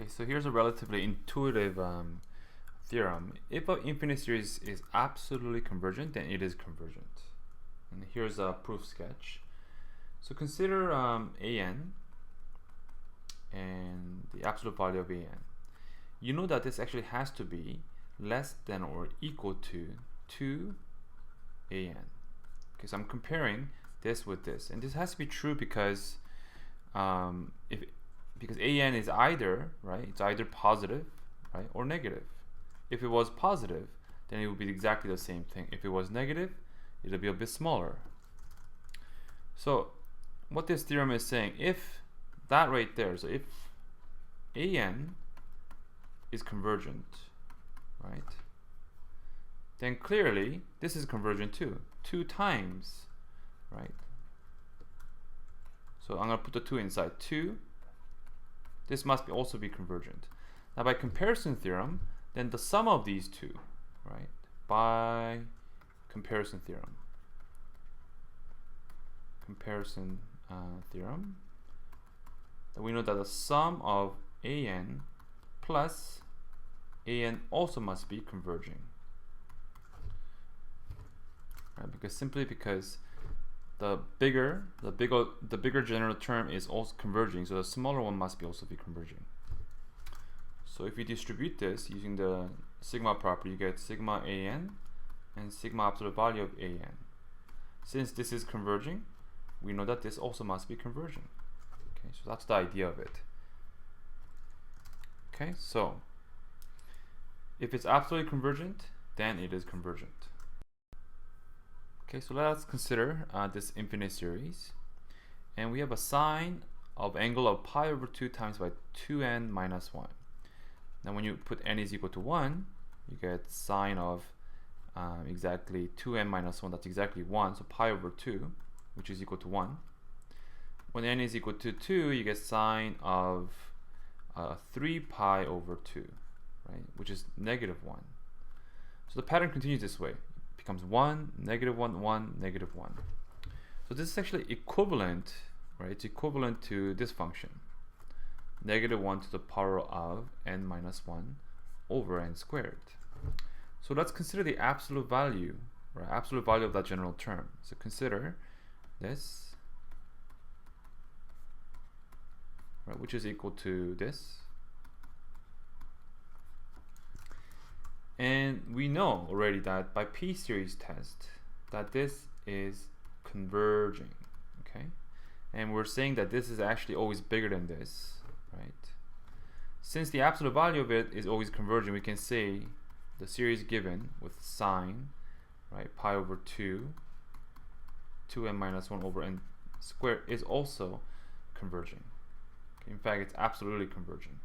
Okay, so here's a relatively intuitive theorem. If an infinite series is absolutely convergent, then it is convergent. And here's a proof sketch. So consider an and the absolute value of an. You know that this actually has to be less than or equal to 2an. Okay, so I'm comparing this with this, and this has to be true because because an is either, right, it's either positive, right, or negative. If it was positive, then it would be exactly the same thing. If it was negative, it'll be a bit smaller. So what this theorem is saying, if that right there, so if an is convergent, right, then clearly this is convergent too, 2 times, right? So I'm going to put the 2 inside 2. This must also be convergent. Now by comparison theorem, then the sum of these two, right, by comparison theorem, then we know that the sum of an plus an also must be converging, right? Because the bigger general term is also converging, so the smaller one must be also be converging. So if you distribute this using the sigma property, you get sigma an and sigma absolute value of an. Since this is converging, we know that this also must be converging. Okay, so that's the idea of it. Okay, so if it's absolutely convergent, then it is convergent. Okay, so let's consider this infinite series, and we have a sine of angle of pi over 2 times by 2n minus 1. Now when you put n is equal to 1, you get sine of exactly 2n minus 1, that's exactly 1, so pi over 2, which is equal to 1. When n is equal to 2, you get sine of 3 pi over 2, right, which is negative 1. So the pattern continues this way. Becomes 1, negative 1, 1, negative 1. So this is actually equivalent, right? It's equivalent to this function, negative 1 to the power of n minus 1 over n squared. So let's consider the absolute value, right? Absolute value of that general term. So consider this, right, which is equal to this. And we know already that by p-series test that this is converging, okay? And we're saying that this is actually always bigger than this, right? Since the absolute value of it is always converging, we can say the series given with sine, right, pi over 2, 2n minus 1 over n squared is also converging. Okay? In fact, it's absolutely converging.